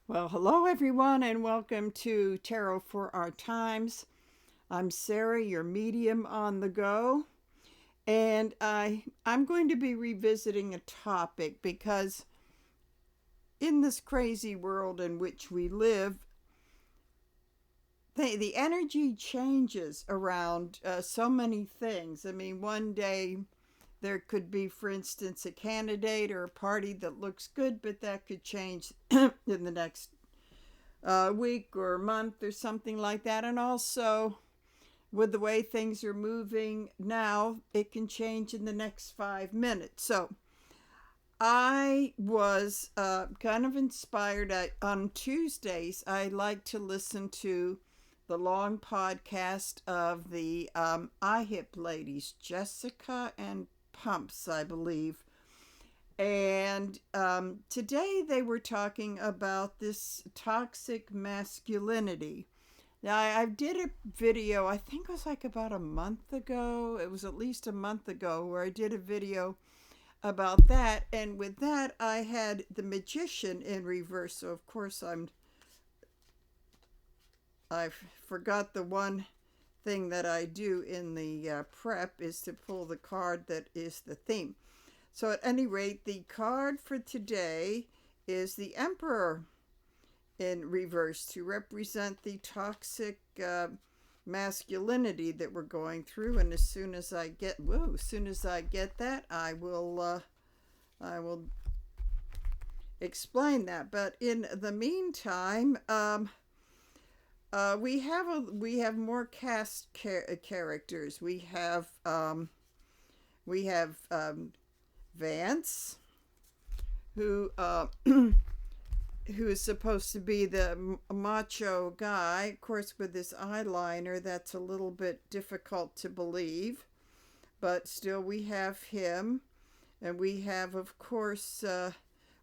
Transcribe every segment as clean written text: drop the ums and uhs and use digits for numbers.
Well, hello everyone, and welcome to Tarot for Our Times. I'm Sarah, your medium on the go, and I'm going to be revisiting a topic because in this crazy world in which we live, the energy changes around so many things. I mean, one day there could be, for instance, a candidate or a party that looks good, but that could change in the next week or month or something like that. And also, with the way things are moving now, it can change in the next 5 minutes. So I was kind of inspired. On Tuesdays, I like to listen to the long podcast of the IHIP ladies, Jessica and Pumps, I believe. And today they were talking about this toxic masculinity. Now, I did a video, I think it was like about a month ago. It was at least a month ago where I did a video about that. And with that, I had the magician in reverse. So, of course, I forgot the one thing that I do in the prep is to pull the card that is the theme. So, at any rate, the card for today is the Emperor in reverse to represent the toxic masculinity that we're going through. And as soon as I get that, I will explain that. But in the meantime, we have more cast characters. We have Vance, who who is supposed to be the macho guy, of course, with this eyeliner. That's a little bit difficult to believe, but still, we have him, and we have, of course,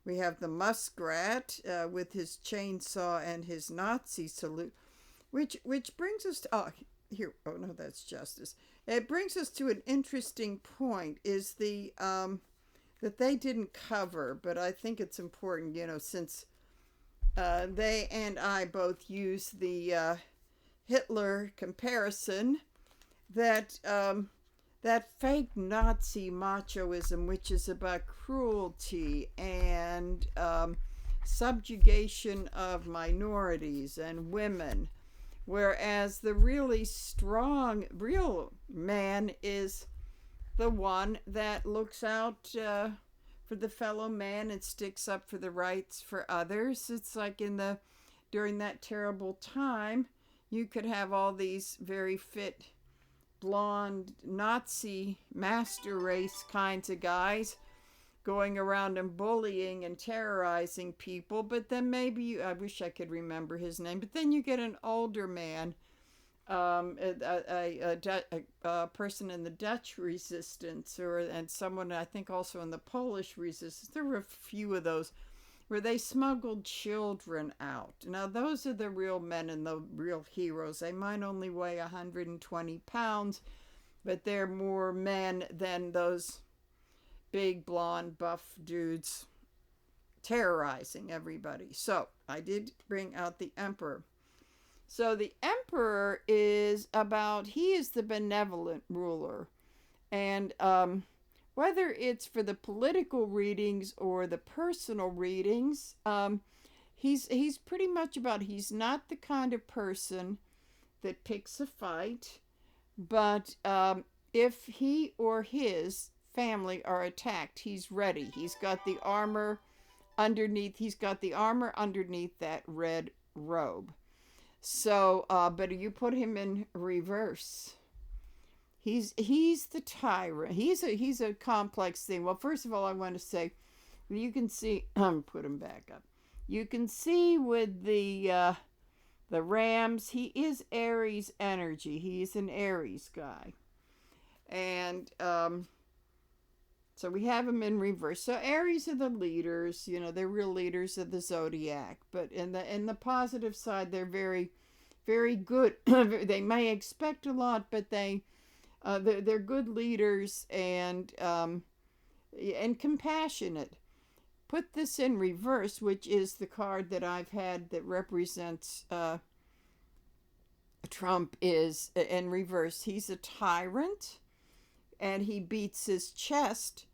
we have the muskrat with his chainsaw and his Nazi salute, which brings us to here. Oh no, that's Justice. It brings us to an interesting point. Is the that they didn't cover, but I think it's important, since they and I both use the Hitler comparison, that that fake Nazi machoism, which is about cruelty and subjugation of minorities and women, whereas the really strong, real man is the one that looks out for the fellow man and sticks up for the rights for others. It's like during that terrible time, you could have all these very fit, blonde, Nazi master race kinds of guys going around and bullying and terrorizing people. But then I wish I could remember his name, but then you get an older man, a person in the Dutch resistance, and someone I think also in the Polish resistance. There were a few of those where they smuggled children out. Now those are the real men and the real heroes. They might only weigh 120 pounds, but they're more men than those big blonde buff dudes terrorizing everybody. So I did bring out the Emperor. So the Emperor he is the benevolent ruler. And whether it's for the political readings or the personal readings, he's pretty much he's not the kind of person that picks a fight, but if he or his family are attacked, he's ready. He's got the armor underneath that red robe. So, but you put him in reverse. He's the tyrant. He's a complex thing. Well, first of all, I want to say, you can see. Put him back up. You can see with the Rams, he is Aries energy. He's an Aries guy, and so we have them in reverse. So Aries are the leaders, they're real leaders of the zodiac. But in the positive side, they're very, very good. They may expect a lot, but they're good leaders and compassionate. put this in reverse, which is the card that I've had that represents Trump, is in reverse. He's a tyrant and he beats his chest,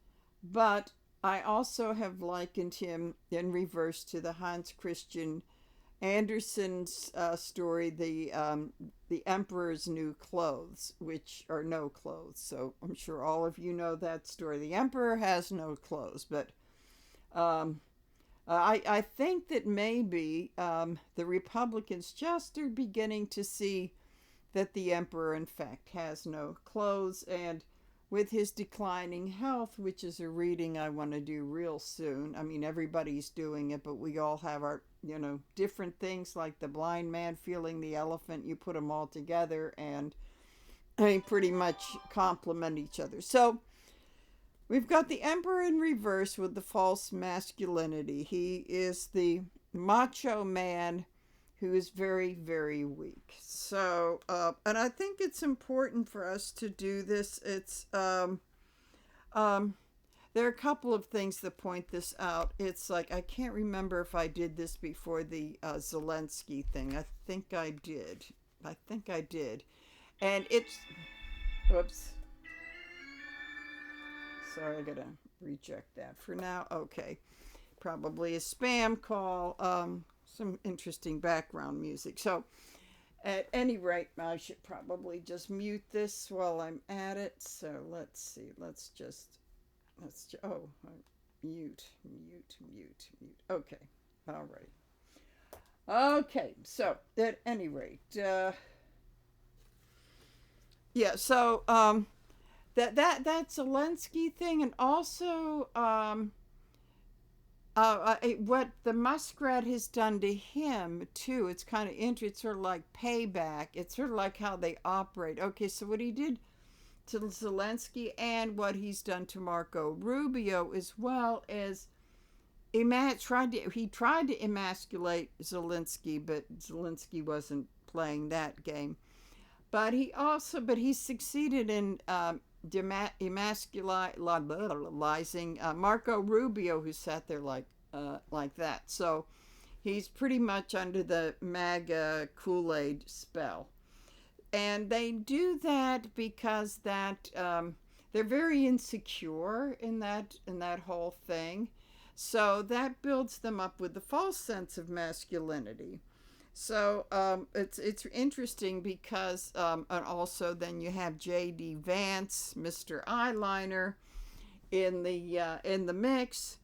but I also have likened him in reverse to the Hans Christian Andersen's story, the Emperor's New Clothes, which are no clothes. So I'm sure all of you know that story. The Emperor has no clothes, but I think that maybe the Republicans just are beginning to see that the Emperor, in fact, has no clothes, and with his declining health, which is a reading I want to do real soon. I mean, everybody's doing it, but we all have our, different things, like the blind man feeling the elephant. You put them all together and they pretty much complement each other. So we've got the Emperor in reverse with the false masculinity. He is the macho man who is very, very weak. So, and I think it's important for us to do this. It's, there are a couple of things that point this out. It's like, I can't remember if I did this before the Zelensky thing. I think I did. And it's, whoops. Sorry, I gotta reject that for now. Okay. Probably a spam call. Some interesting background music. So at any rate, I should probably just mute this while I'm at it. So let's see. Mute. Okay. All right. Okay. So at any rate, that Zelensky thing, and also what the muskrat has done to him too. It's kind of interesting. It's sort of like payback. It's sort of like how they operate. Okay, so what he did to Zelensky and what he's done to Marco Rubio, as well as he tried to emasculate Zelensky, but Zelensky wasn't playing that game. But he succeeded in emasculizing Marco Rubio, who sat there like that. So he's pretty much under the MAGA Kool-Aid spell. And they do that because they're very insecure in that whole thing. So that builds them up with the false sense of masculinity. So it's interesting because and also then you have J.D. Vance, Mr. Eyeliner, in the mix,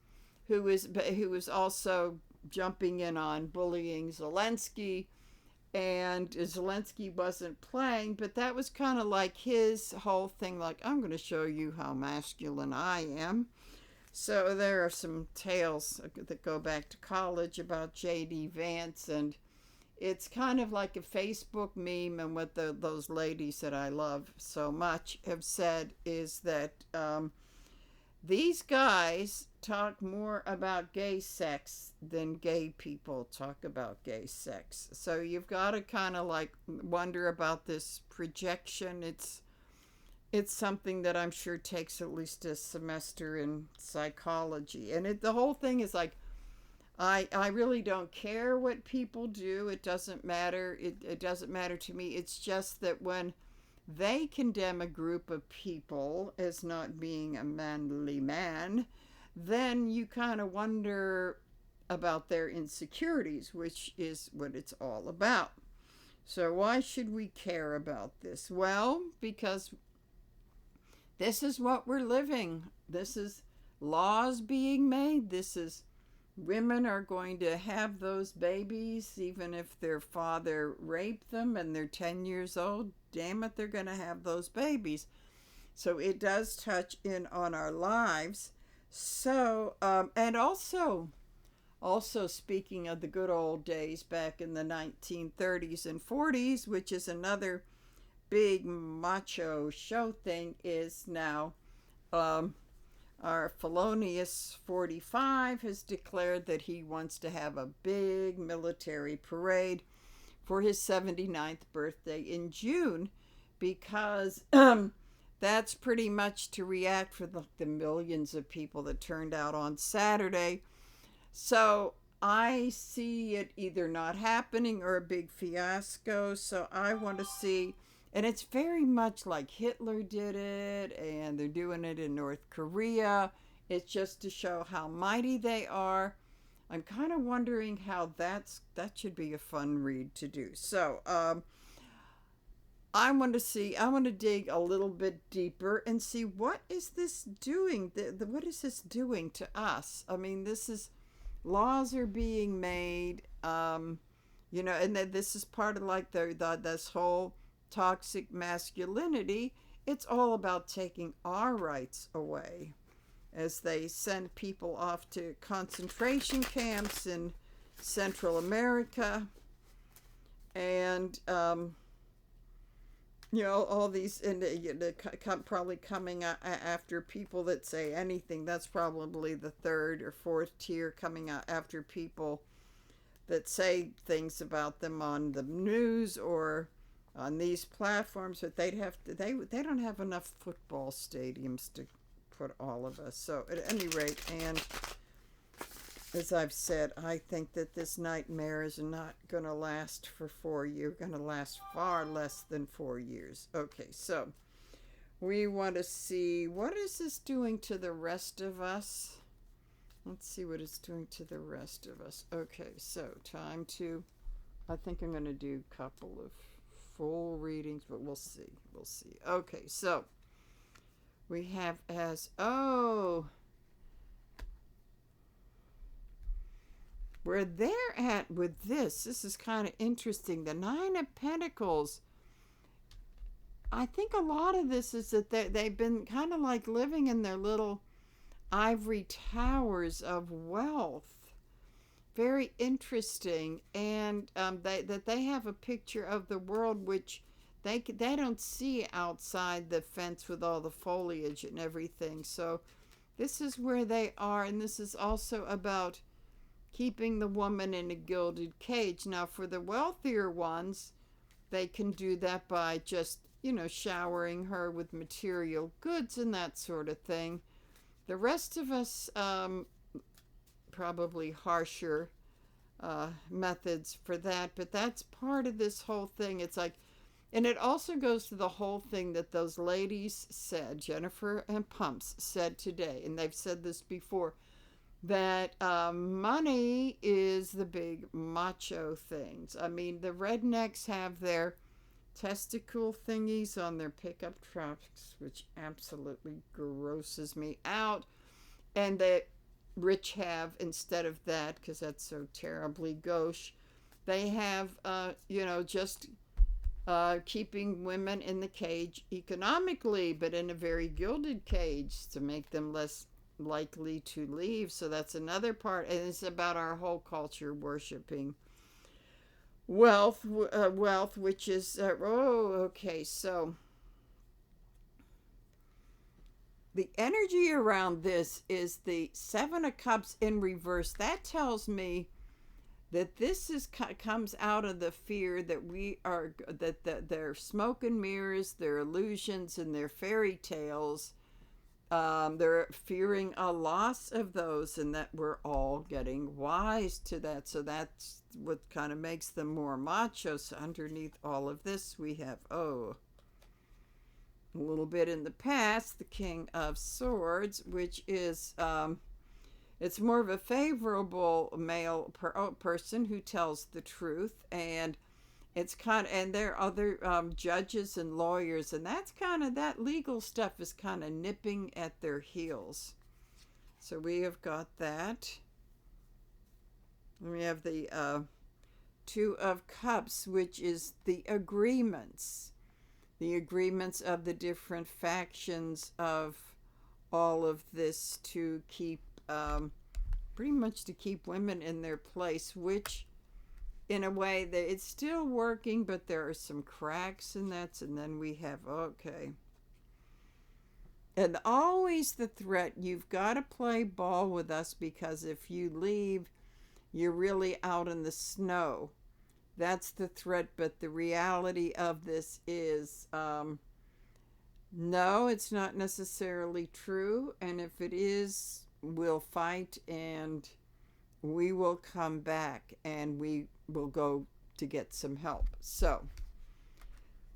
who was also jumping in on bullying Zelensky, and Zelensky wasn't playing, but that was kind of like his whole thing, like, I'm going to show you how masculine I am. So there are some tales that go back to college about J.D. Vance, and it's kind of like a Facebook meme, and what those ladies that I love so much have said is that these guys talk more about gay sex than gay people talk about gay sex. So you've got to kind of like wonder about this projection. It's something that I'm sure takes at least a semester in psychology. And the whole thing is like, I really don't care what people do. It doesn't matter. It doesn't matter to me. It's just that when they condemn a group of people as not being a manly man, then you kind of wonder about their insecurities, which is what it's all about. So why should we care about this? Well, because this is what we're living. This is laws being made. This is women are going to have those babies even if their father raped them and they're 10 years old. Damn it, they're going to have those babies. So it does touch in on our lives. So, and also speaking of the good old days back in the 1930s and 40s, which is another big macho show thing, is now our Felonius 45 has declared that he wants to have a big military parade for his 79th birthday in June, because that's pretty much to react for the millions of people that turned out on Saturday So I see it either not happening or a big fiasco. So I want to see, and it's very much like Hitler did it, and they're doing it in North Korea. It's just to show how mighty they are. I'm kind of wondering how that should be a fun read to do. So I want to dig a little bit deeper and see what is this doing. What is this doing to us? I mean, this is laws are being made, and this is part of like the this whole toxic masculinity. It's all about taking our rights away as they send people off to concentration camps in Central America, and all these, and probably coming after people that say anything. That's probably the third or fourth tier, coming out after people that say things about them on the news or on these platforms. But they don't have enough football stadiums to put all of us. So at any rate, and as I've said, I think that this nightmare is not going to last for 4 years. Going to last far less than 4 years. Okay, so we want to see, what is this doing to the rest of us? Let's see what it's doing to the rest of us. Okay, so time to, I think I'm going to do a couple of full readings, but we'll see. We'll see. Okay, so we have where they're at with this is kind of interesting. The Nine of Pentacles, I think a lot of this is that they've been kind of like living in their little ivory towers of wealth. Very interesting. And they have a picture of the world which they don't see outside the fence with all the foliage and everything. So this is where they are, and this is also about keeping the woman in a gilded cage. Now, for the wealthier ones, they can do that by just, showering her with material goods and that sort of thing. The rest of us, probably harsher methods for that, but that's part of this whole thing. It's like, and it also goes to the whole thing that those ladies said, Jennifer and Pumps said today, and they've said this before, that money is the big macho things. I mean, the rednecks have their testicle thingies on their pickup trucks, which absolutely grosses me out. And the rich have, instead of that, because that's so terribly gauche, they have, just keeping women in the cage economically, but in a very gilded cage to make them less likely to leave. So that's another part, and it's about our whole culture worshiping wealth, which is okay. So the energy around this is the Seven of Cups in reverse. That tells me that this comes out of the fear that we are, that they're smoke and mirrors, they're illusions, and they're fairy tales. They're fearing a loss of those, and that we're all getting wise to that. So that's what kind of makes them more macho. So underneath all of this, we have, a little bit in the past, the King of Swords, which is, it's more of a favorable male person who tells the truth, and it's kind of, and there are other judges and lawyers, and that's kind of, that legal stuff is kind of nipping at their heels. So we have got that. We have the Two of Cups, which is the agreements of the different factions of all of this to keep, pretty much to keep women in their place, which in a way that it's still working, but there are some cracks in that. And then we have, and always the threat, you've got to play ball with us, because if you leave, you're really out in the snow. That's the threat. But the reality of this is, no, it's not necessarily true. And if it is, we'll fight and we will come back and we will go to get some help. So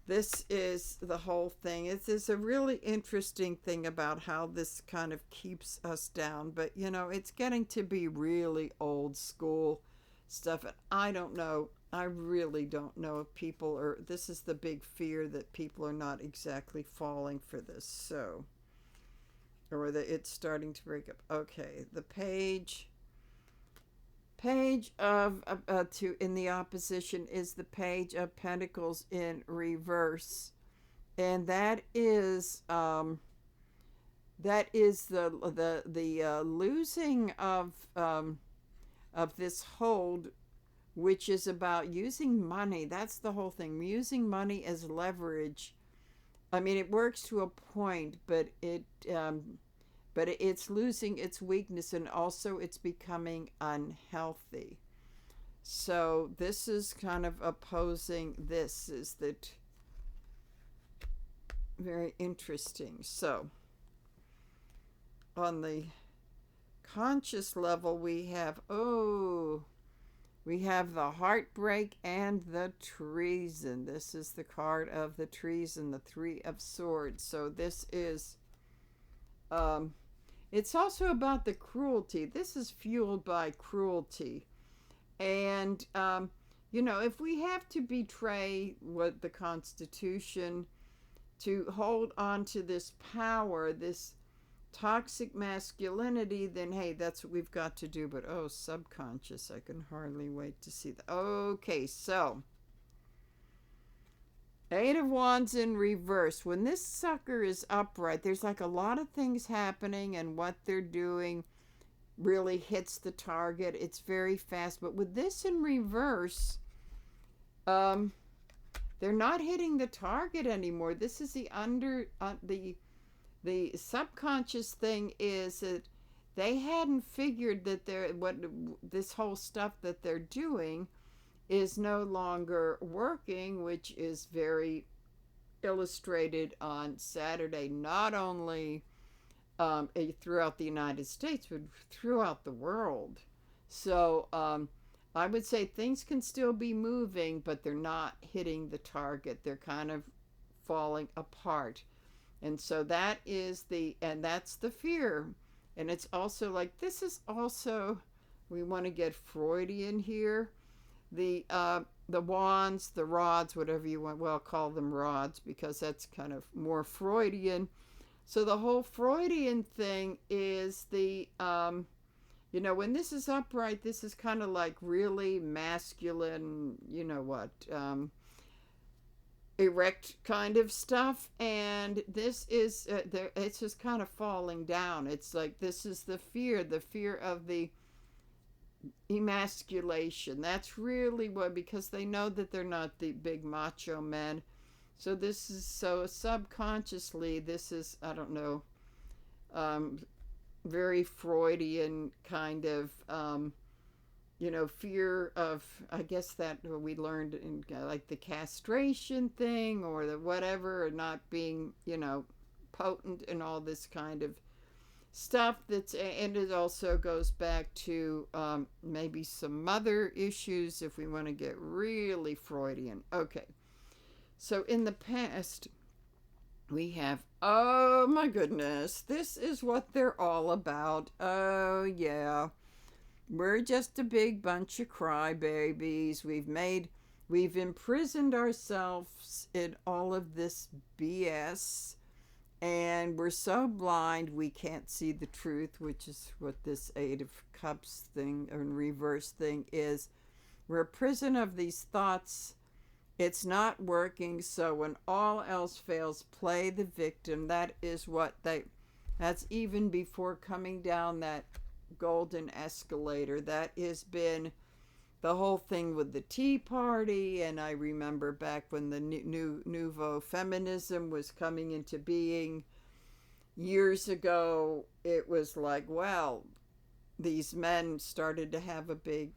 this is the whole thing. It is a really interesting thing about how this kind of keeps us down. But, you know, it's getting to be really old school stuff. And I don't know. I really don't know if people are, this is the big fear that people are not exactly falling for this. So, or that it's starting to break up. Okay, the page of to in the opposition is the page of Pentacles in reverse, and that is the losing of this hold, which is about using money. That's the whole thing. Using money as leverage. I mean, it works to a point, but it's losing its weakness, and also it's becoming unhealthy. So this is kind of opposing this, is that very interesting. So on the conscious level, we have the heartbreak and the treason. This is the card of the treason, the Three of Swords. So this is it's also about the cruelty. This is fueled by cruelty. And, you know, if we have to betray what the Constitution to hold on to this power, this toxic masculinity, then hey, that's what we've got to do. But oh, subconscious, I can hardly wait to see that. Okay, so Eight of Wands in reverse. When this sucker is upright, there's like a lot of things happening, and what they're doing really hits the target. It's very fast. But with this in reverse, they're not hitting the target anymore. This is the subconscious thing is that they hadn't figured that this whole stuff that they're doing is no longer working, which is very illustrated on Saturday, not only throughout the United States, but throughout the world. So I would say things can still be moving, but they're not hitting the target. They're kind of falling apart. And so that's the fear. And it's also like, this is also, we want to get Freudian here. The wands, the rods, whatever you want, well, call them rods because that's kind of more Freudian. So the whole Freudian thing is the, you know, when this is upright, this is kind of like really masculine, you know what, erect kind of stuff. And this is, it's just kind of falling down. It's like, this is the fear of the emasculation. That's really what, because they know that they're not the big macho men. So this is, so subconsciously, this is, I don't know, very Freudian kind of, you know, fear of, I guess that we learned in like the castration thing or the whatever, or not being, you know, potent and all this kind of stuff. And it also goes back to maybe some mother issues if we want to get really Freudian. Okay, so in the past we have, oh my goodness, this is what they're all about. Oh yeah, we're just a big bunch of crybabies. We've imprisoned ourselves in all of this BS. And we're so blind we can't see the truth, which is what this Eight of Cups thing, or reverse thing, is. We're a prison of these thoughts. It's not working, so when all else fails, play the victim. That is what that's even before coming down that golden escalator. That has been the whole thing with the Tea Party, and I remember back when the nouveau feminism was coming into being years ago, it was like, well, these men started to have a big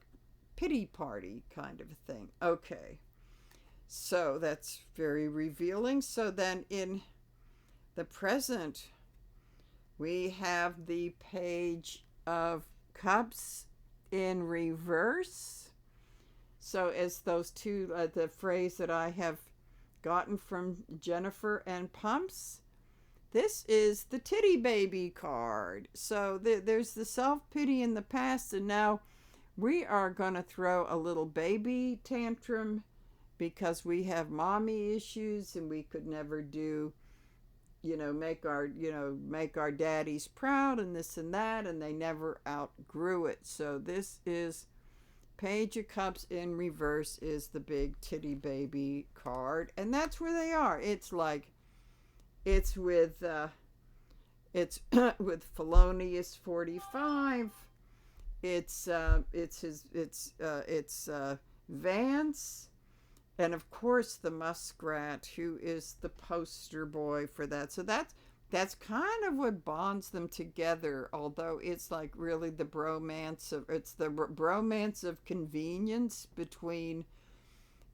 pity party kind of thing. Okay, so that's very revealing. So then in the present, we have the Page of Cups in reverse. So it's those two, the phrase that I have gotten from Jennifer and Pumps. This is the titty baby card. So there's the self-pity in the past, and now we are going to throw a little baby tantrum because we have mommy issues and we could never do, make our daddies proud and this and that, and they never outgrew it. So this is Page of Cups in reverse is the big titty baby card, and that's where they are. It's with with Felonious 45. It's Vance, and of course the muskrat, who is the poster boy for that. So that's kind of what bonds them together, although it's like really the bromance of convenience between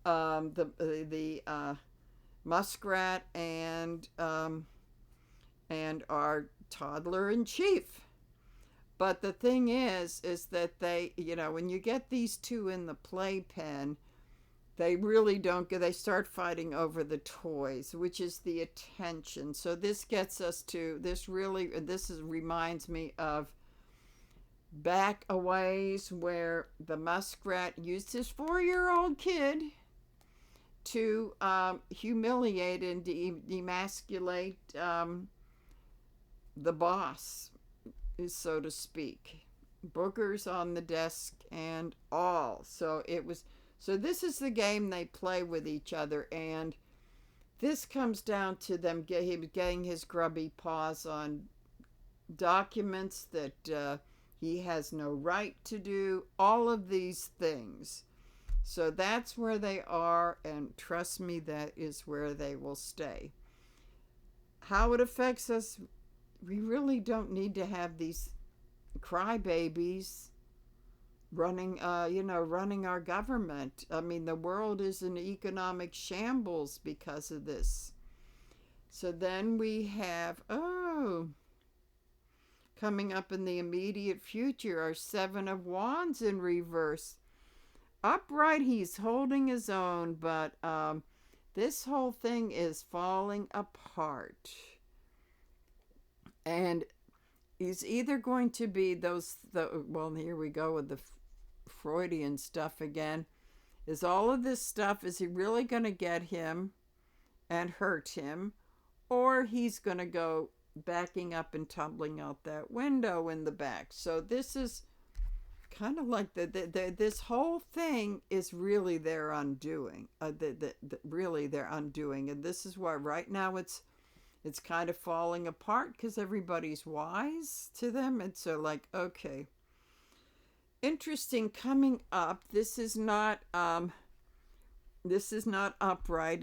the muskrat and our toddler in chief. But the thing is that they, when you get these two in the playpen, they really don't get, they start fighting over the toys, which is the attention. So this gets us to, reminds me of back a ways where the muskrat used his 4-year-old kid to humiliate and demasculate the boss, so to speak. Boogers on the desk and all. So this is the game they play with each other, and this comes down to them getting his grubby paws on documents that he has no right to do, all of these things. So that's where they are, and trust me, that is where they will stay. How it affects us, we really don't need to have these crybabies running our government. I mean, the world is in economic shambles because of this. So then we have, coming up in the immediate future, our 7 of Wands in reverse. Upright, he's holding his own, but this whole thing is falling apart. And he's either going to be here we go with the Freudian stuff again. Is all of this stuff, is he really going to get him and hurt him? Or he's going to go backing up and tumbling out that window in the back. So this is kind of like this whole thing is really their undoing. Really their undoing. And this is why right now it's kind of falling apart because everybody's wise to them. And so like, okay. Interesting coming up. This is not upright.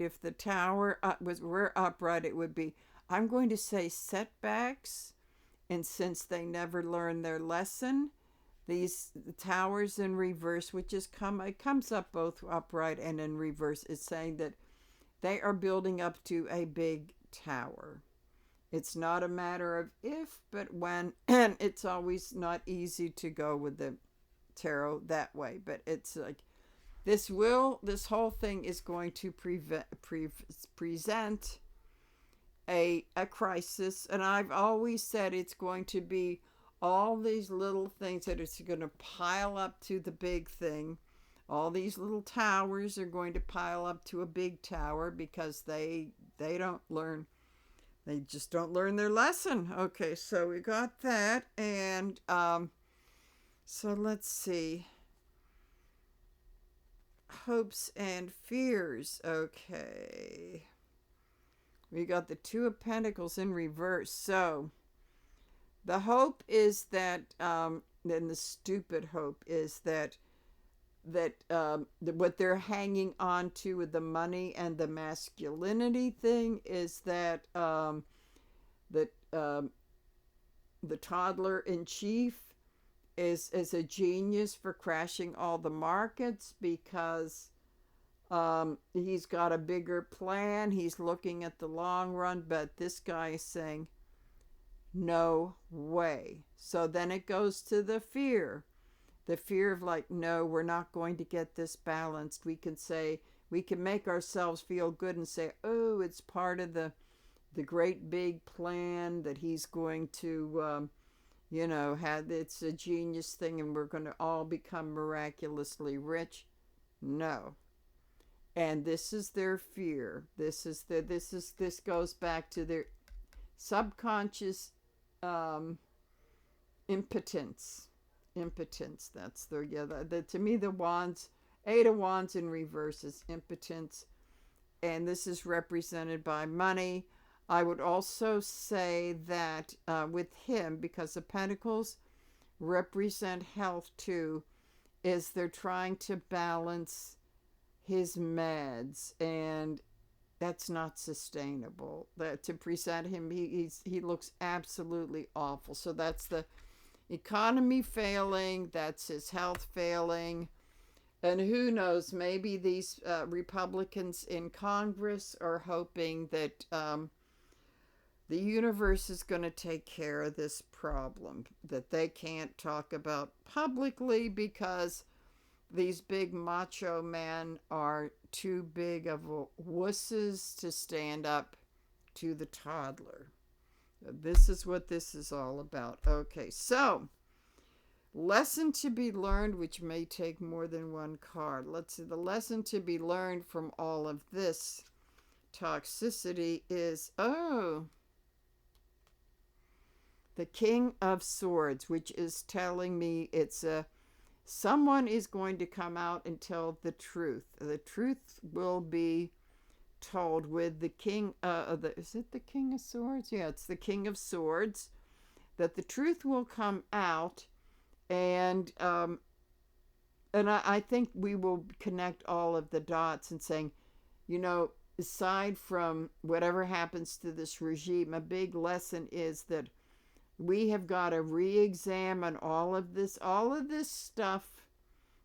If the tower were upright, it would be, I'm going to say, setbacks. And since they never learn their lesson, these towers in reverse, it comes up both upright and in reverse, is saying that they are building up to a big tower. It's not a matter of if, but when, and it's always not easy to go with the tarot that way, but it's like this whole thing is going to present a crisis, and I've always said it's going to be all these little things that it's going to pile up to the big thing. All these little towers are going to pile up to a big tower because they just don't learn their lesson. Okay, so we got that, and so let's see. Hopes and fears. Okay. We got the 2 of Pentacles in reverse. So the hope is that, then the stupid hope is that what they're hanging on to with the money and the masculinity thing is that the toddler in chief is a genius for crashing all the markets because he's got a bigger plan. He's looking at the long run, but this guy is saying, no way. So then it goes to the fear. The fear of like, no, we're not going to get this balanced. We can make ourselves feel good and say, oh, it's part of the great big plan that he's going to, have, it's a genius thing and we're going to all become miraculously rich. No. And this is their fear. This goes back to their subconscious impotence. Impotence. That's to me, the wands, 8 of Wands in reverse is impotence. And this is represented by money. I would also say that with him, because the Pentacles represent health too, is they're trying to balance his meds, and that's not sustainable. That to present him, he looks absolutely awful. So that's the economy failing, that's his health failing. And who knows, maybe these Republicans in Congress are hoping that the universe is going to take care of this problem that they can't talk about publicly because these big macho men are too big of wusses to stand up to the toddler. This is what this is all about. Okay, so lesson to be learned, which may take more than one card. Let's see. The lesson to be learned from all of this toxicity is, the King of Swords, which is telling me someone is going to come out and tell the truth. The truth will be told with the King. Is it the King of Swords? Yeah, it's the King of Swords. That the truth will come out, and I think we will connect all of the dots and saying, aside from whatever happens to this regime, a big lesson is that we have got to re-examine all of this stuff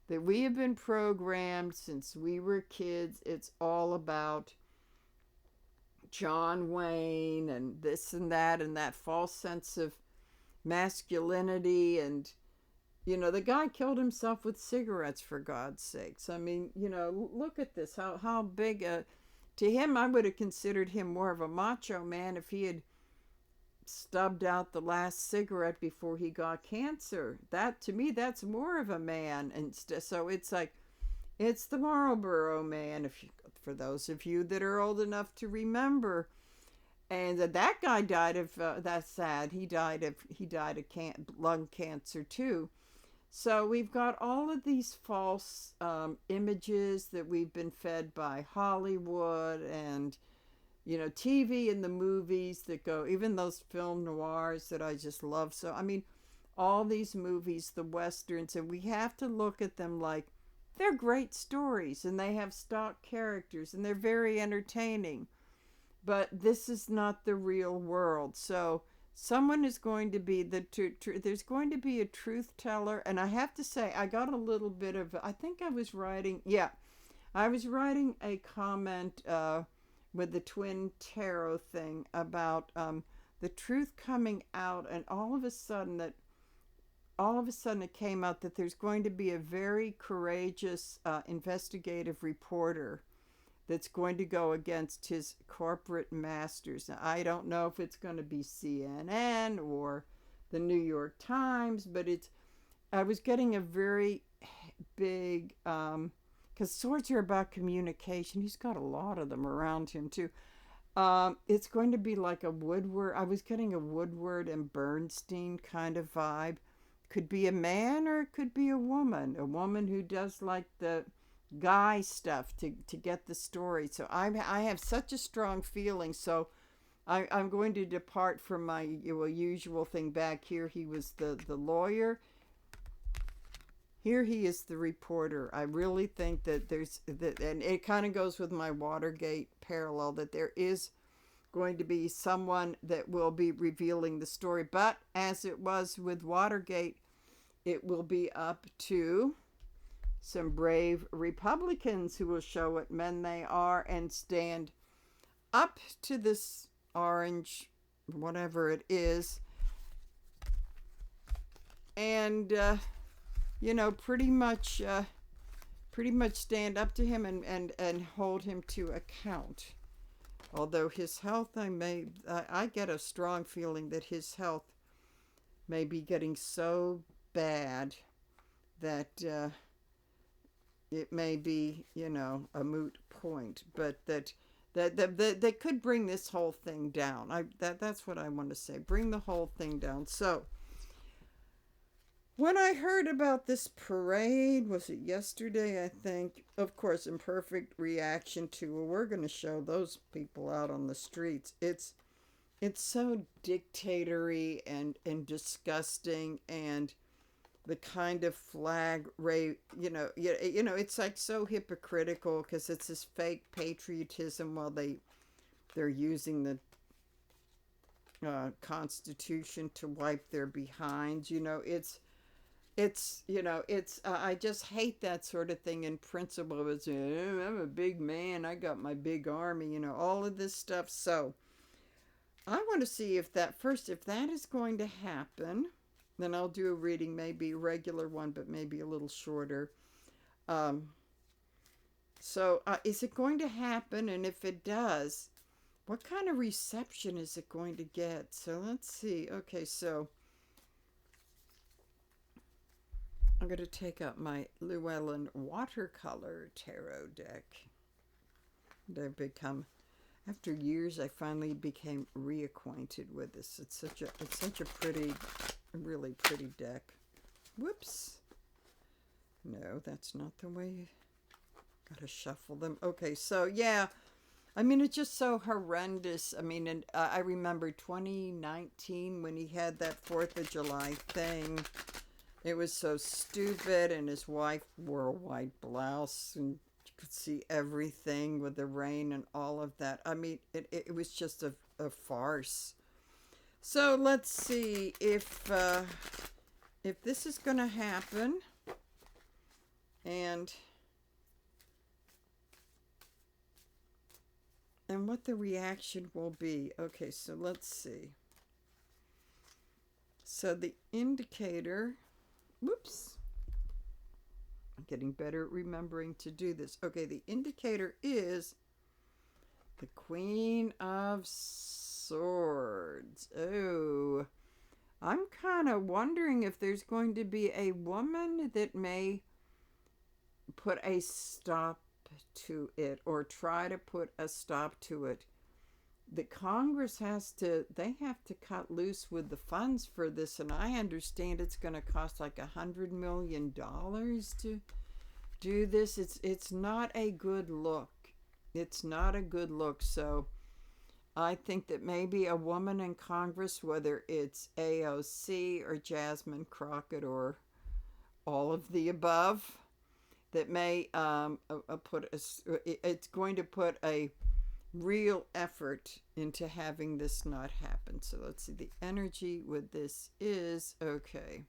that we have been programmed since we were kids. It's all about John Wayne and this and that false sense of masculinity. And, the guy killed himself with cigarettes, for God's sakes. I mean, look at this. How big to him, I would have considered him more of a macho man if he had stubbed out the last cigarette before he got cancer. That, to me, that's more of a man. And so it's like, it's the Marlboro Man, for those of you that are old enough to remember. And that guy died of, that's sad, he died of lung cancer too. So we've got all of these false images that we've been fed by Hollywood and TV and the movies that go, even those film noirs that I just love. So, I mean, all these movies, the Westerns, and we have to look at them like they're great stories and they have stock characters and they're very entertaining. But this is not the real world. So someone is going to be there's going to be a truth teller. And I have to say, I got a little bit of, I think I was writing a comment with the twin tarot thing about the truth coming out, and all of a sudden it came out that there's going to be a very courageous investigative reporter that's going to go against his corporate masters. Now, I don't know if it's going to be CNN or the New York Times, but I was getting a very big because swords are about communication. He's got a lot of them around him too. It's going to be like a Woodward. I was getting a Woodward and Bernstein kind of vibe. Could be a man or it could be a woman. A woman who does like the guy stuff to get the story. So I have such a strong feeling. So I'm going to depart from my usual thing back here. He was the lawyer. Here he is the reporter. I really think that and it kind of goes with my Watergate parallel, that there is going to be someone that will be revealing the story. But as it was with Watergate, it will be up to some brave Republicans who will show what men they are and stand up to this orange, whatever it is. And pretty much stand up to him and hold him to account. Although his health, I get a strong feeling that his health may be getting so bad that it may be, a moot point, but that could bring this whole thing down. That's what I want to say. Bring the whole thing down. So, when I heard about this parade, was it yesterday, I think? Of course, in perfect reaction to, well, we're going to show those people out on the streets. It's so dictatory and disgusting, and the kind of flag rape, it's like so hypocritical because it's this fake patriotism while they're using the Constitution to wipe their behinds. I just hate that sort of thing in principle. It's, I'm a big man, I got my big army, all of this stuff. So I want to see if that is going to happen. Then I'll do a reading, maybe a regular one, but maybe a little shorter. Is it going to happen? And if it does, what kind of reception is it going to get? So let's see. Okay, so I'm going to take out my Llewellyn watercolor tarot deck. After years, I finally became reacquainted with this. It's such a pretty, really pretty deck. Whoops. No, that's not the way. Gotta shuffle them. Okay, so yeah. It's just so horrendous. And I remember 2019 when he had that 4th of July thing. It was so stupid, and his wife wore a white blouse, and you could see everything with the rain and all of that. It was just a farce. So let's see if this is going to happen, and what the reaction will be. Okay, so let's see. So the indicator, whoops, I'm getting better at remembering to do this. Okay, the indicator is the Queen of Swords. Oh, I'm kind of wondering if there's going to be a woman that may put a stop to it, or try to put a stop to it. The Congress have to cut loose with the funds for this, and I understand it's going to cost like $100 million to do this. It's not a good look. It's not a good look. So I think that maybe a woman in Congress, whether it's AOC or Jasmine Crockett or all of the above, that may it's going to put a real effort into having this not happen. So let's see, the energy with this is, okay,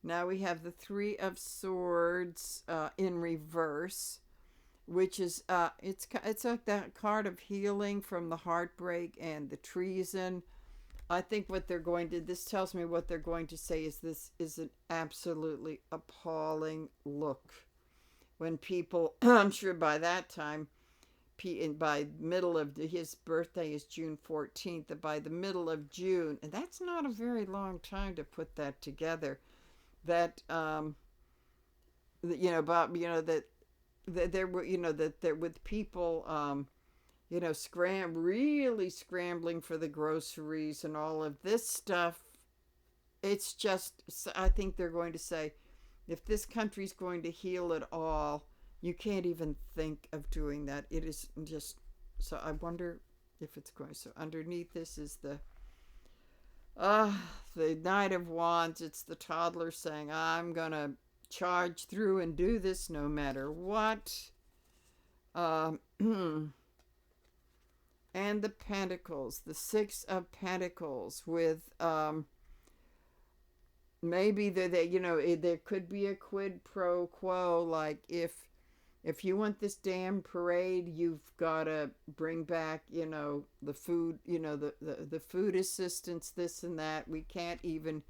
now we have the 3 of Swords in reverse, which is it's like that card of healing from the heartbreak and the treason. I think this tells me what they're going to say is this is an absolutely appalling look. When people, I'm sure by that time, by middle of his birthday is June 14th, by the middle of June, and that's not a very long time to put that together. That that there were, that there with people really scrambling for the groceries and all of this stuff. It's just, I think they're going to say, if this country's going to heal at all, you can't even think of doing that. It is just, so I wonder if it's going. So underneath this is the Knight of Wands. It's the toddler saying, I'm going to charge through and do this no matter what. And the Pentacles, the 6 of Pentacles with maybe there could be a quid pro quo, like if you want this damn parade, you've got to bring back the food, the food assistance, this and that. We can't even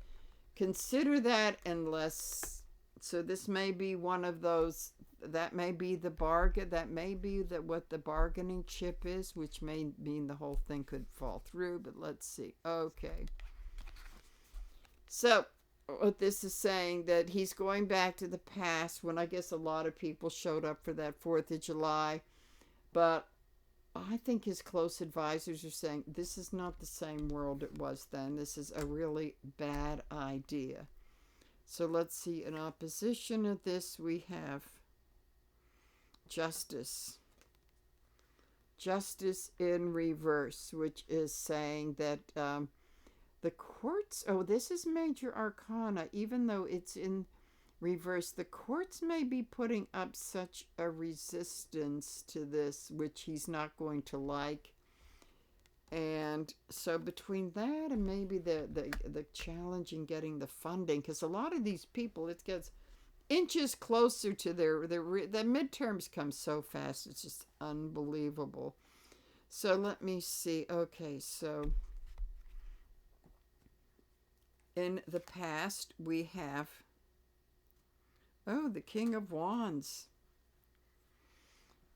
consider that unless, so this may be one of those, that may be the bargain, that may be that what the bargaining chip is, which may mean the whole thing could fall through, but let's see. Okay. So what this is saying, that he's going back to the past when I guess a lot of people showed up for that 4th of July, but I think his close advisors are saying this is not the same world it was then. This is a really bad idea. So let's see. In opposition of this, we have justice. Justice in reverse, which is saying that the courts, oh, this is major arcana, even though it's in reverse, the courts may be putting up such a resistance to this, which he's not going to like. And so between that and maybe the challenge in getting the funding, because a lot of these people, it gets inches closer to the midterms come so fast, it's just unbelievable. So let me see. Okay, so in the past we have, oh, the King of Wands.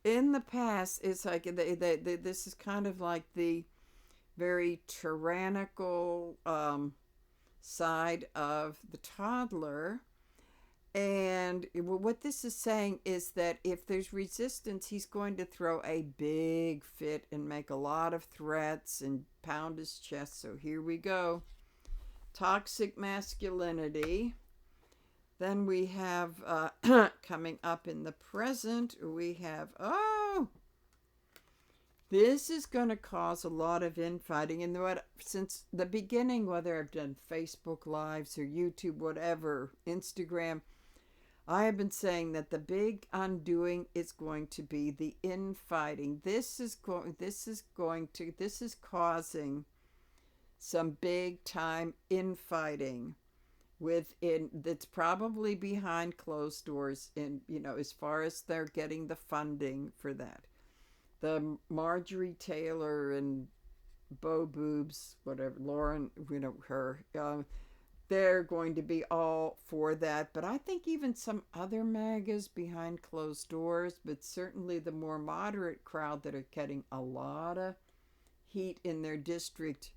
In the past, it's like this is kind of like the very tyrannical side of the toddler. And what this is saying is that if there's resistance, he's going to throw a big fit and make a lot of threats and pound his chest. So here we go. Toxic masculinity. Then we have, coming up in the present, we have, oh, this is going to cause a lot of infighting. And since the beginning, whether I've done Facebook Lives or YouTube, whatever, Instagram, I have been saying that the big undoing is going to be the infighting. This is causing some big time infighting. That's probably behind closed doors, in as far as they're getting the funding for that. The Marjorie Taylor and Bo Boobs, whatever, Lauren, her, they're going to be all for that. But I think even some other MAGAs behind closed doors, but certainly the more moderate crowd that are getting a lot of heat in their district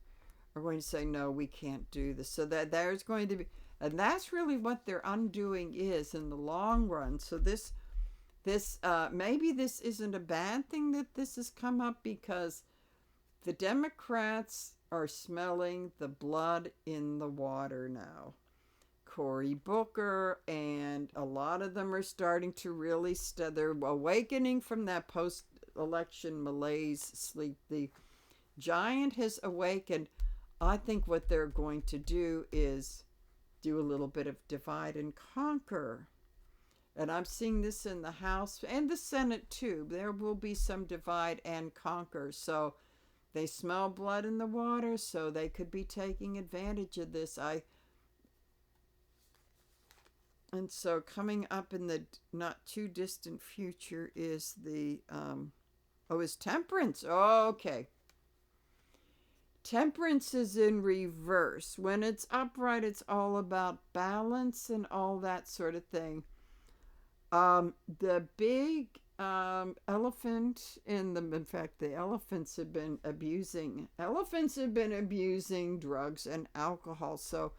are going to say, no, we can't do this. So that there's going to be, and that's really what their undoing is in the long run. So this maybe this isn't a bad thing that this has come up, because the Democrats are smelling the blood in the water now. Cory Booker and a lot of them are starting to really they're awakening from that post-election malaise sleep. The giant has awakened. I think what they're going to do is do a little bit of divide and conquer. And I'm seeing this in the House and the Senate too. There will be some divide and conquer. So they smell blood in the water, so they could be taking advantage of this. And so coming up in the not too distant future is the, is temperance. Oh, okay. Temperance is in reverse. When it's upright, it's all about balance and all that sort of thing. The big elephant in fact, the elephants have been abusing drugs and alcohol. So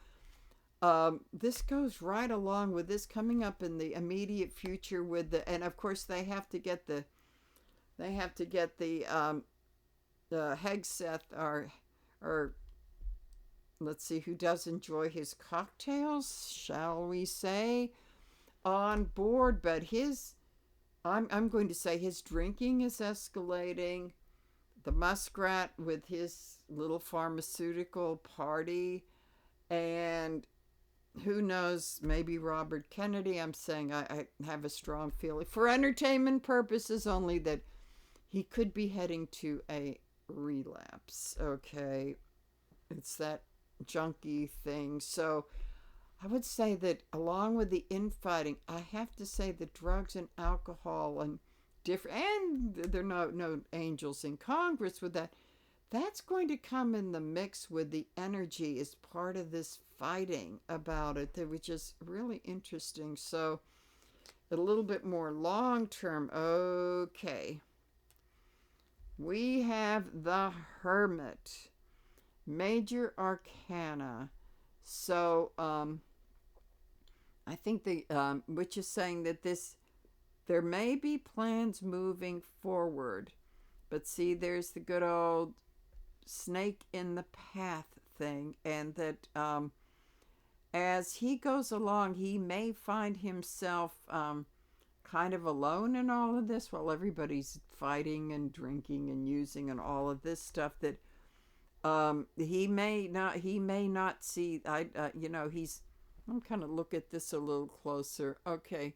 this goes right along with this coming up in the immediate future and of course they have to get the Hegseth, or let's see, who does enjoy his cocktails, shall we say, on board. But I'm going to say his drinking is escalating. The Muskrat with his little pharmaceutical party, and who knows, maybe Robert Kennedy. I'm saying I have a strong feeling, for entertainment purposes only, that he could be heading to a relapse. Okay, it's that junkie thing. So I would say that along with the infighting, I have to say the drugs and alcohol and there are no angels in Congress with that. that's going to come in the mix with the energy as part of this fighting about it, which is really interesting. So a little bit more long term. Okay. We have the Hermit, Major Arcana. So I think which is saying that there may be plans moving forward, but see, there's the good old snake in the path thing, and that as he goes along, he may find himself kind of alone in all of this while everybody's fighting and drinking and using and all of this stuff that he may not see. I'm kind of look at this a little closer. Okay,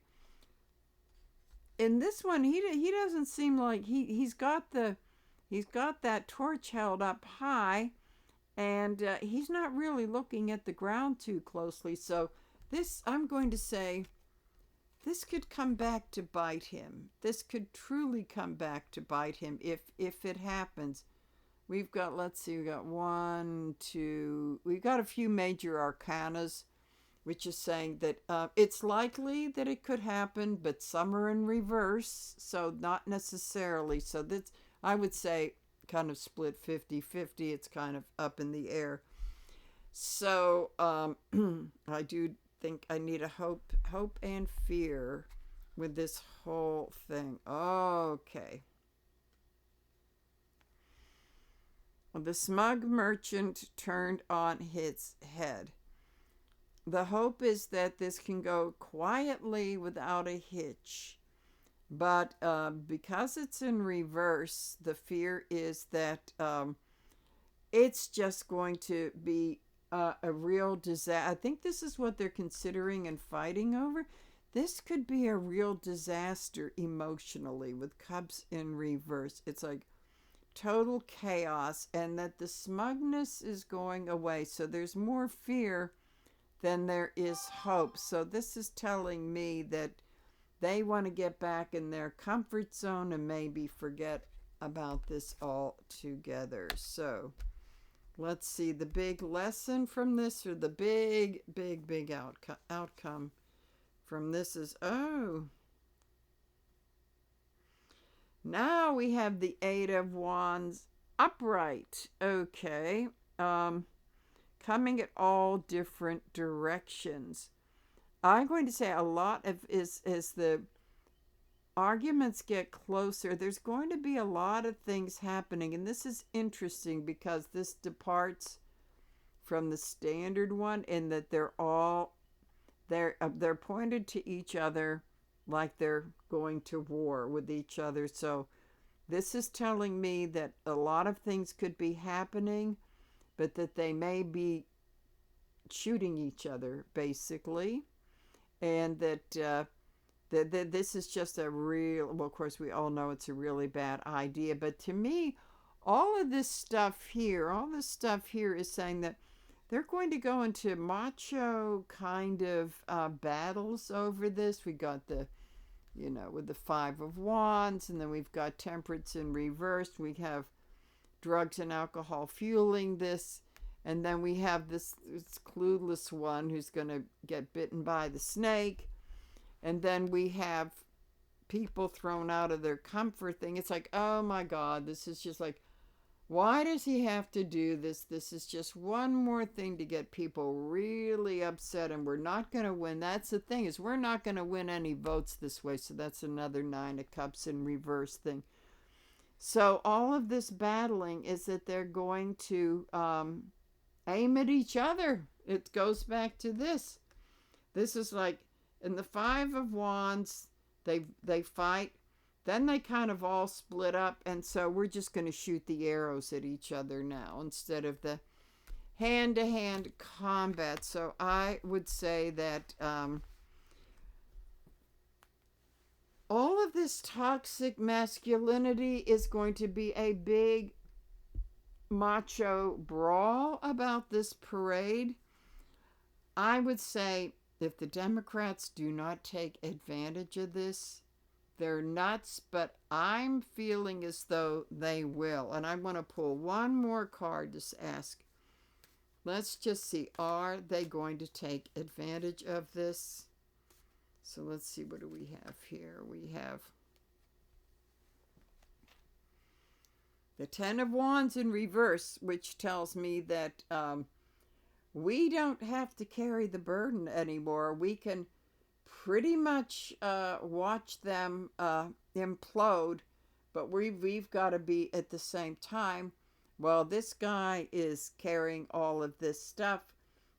in this one, he doesn't seem like he's got that torch held up high, and he's not really looking at the ground too closely. So this, I'm going to say, this could come back to bite him. This could truly come back to bite him if it happens. We've got, let's see, we've got we've got a few major arcanas, which is saying that it's likely that it could happen, but some are in reverse, so not necessarily. So that's, I would say, kind of split 50-50. It's kind of up in the air. So I do think I need a hope and fear with this whole thing. Okay. The smug merchant turned on his head. The hope is that this can go quietly without a hitch. But because it's in reverse, the fear is that it's just going to be a real disaster. I think this is what they're considering and fighting over. This could be a real disaster emotionally with cups in reverse. It's like total chaos, and that the smugness is going away. So there's more fear than there is hope. So this is telling me that they want to get back in their comfort zone and maybe forget about this altogether. So let's see, the big lesson from this, or the big outcome from this is, now we have the Eight of Wands upright. Okay. Coming at all different directions. I'm going to say a lot of as the arguments get closer, there's going to be a lot of things happening. And this is interesting because this departs from the standard one in that they're pointed to each other like they're going to war with each other. So this is telling me that a lot of things could be happening, but that they may be shooting each other, basically. And that this is just a real, well, of course, we all know it's a really bad idea. But to me, all this stuff here is saying that they're going to go into macho kind of battles over this. We got with the Five of Wands, and then we've got temperance in reverse. We have drugs and alcohol fueling this. And then we have this clueless one who's going to get bitten by the snake. And then we have people thrown out of their comfort thing. It's like, oh my God, this is just like, why does he have to do this? This is just one more thing to get people really upset, and we're not going to win. That's the thing, is we're not going to win any votes this way. So that's another Nine of Cups in reverse thing. So all of this battling is that they're going to aim at each other. It goes back to this. This is like in the Five of Wands, they fight. Then they kind of all split up, and so we're just going to shoot the arrows at each other now instead of the hand-to-hand combat. So I would say that all of this toxic masculinity is going to be a big macho brawl about this parade. I would say if the Democrats do not take advantage of this, they're nuts, but I'm feeling as though they will. And I want to pull one more card to ask. Let's just see, are they going to take advantage of this? So let's see, what do we have here? We have the Ten of Wands in reverse, which tells me that we don't have to carry the burden anymore. We can pretty much watch them implode, but we've got to be at the same time. Well, this guy is carrying all of this stuff.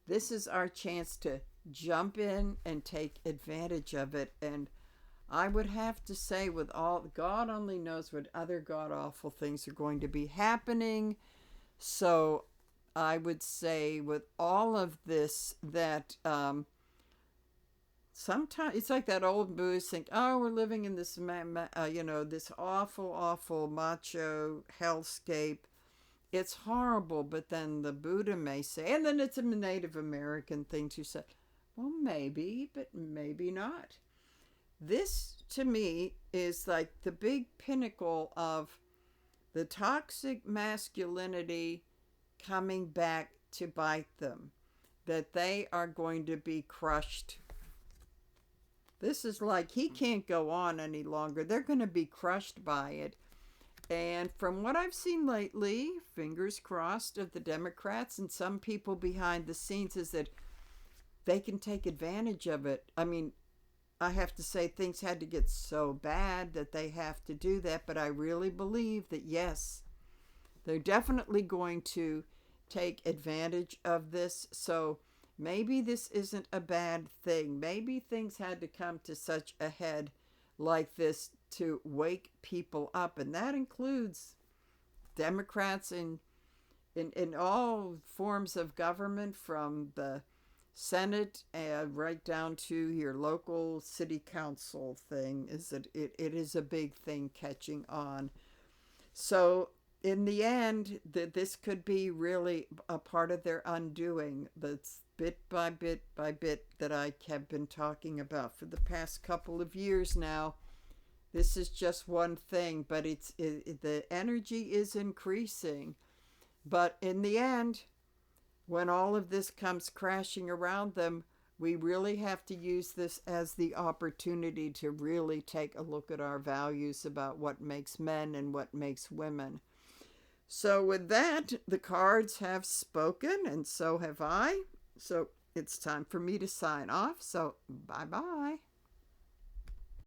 This is our chance to jump in and take advantage of it. And I would have to say, with all, God only knows what other god awful things are going to be happening. So I would say with all of this that sometimes it's like that old Buddhist think, oh, we're living in this, this awful, awful macho hellscape. It's horrible, but then the Buddha may say, and then it's a Native American thing to say, well, maybe, but maybe not. This, to me, is like the big pinnacle of the toxic masculinity coming back to bite them, that they are going to be crushed. This is like, he can't go on any longer. They're going to be crushed by it. And from what I've seen lately, fingers crossed, of the Democrats and some people behind the scenes, is that they can take advantage of it. I mean, I have to say things had to get so bad that they have to do that, but I really believe that, yes, they're definitely going to take advantage of this. So maybe this isn't a bad thing. Maybe things had to come to such a head like this to wake people up, and that includes Democrats in all forms of government, from the Senate right down to your local city council thing. Is that it is a big thing catching on. So in the end, this could be really a part of their undoing. That's bit by bit by bit that I have been talking about for the past couple of years now. This is just one thing, but the energy is increasing. But in the end, when all of this comes crashing around them, we really have to use this as the opportunity to really take a look at our values about what makes men and what makes women. So with that, the cards have spoken, and so have I. So it's time for me to sign off. So bye-bye.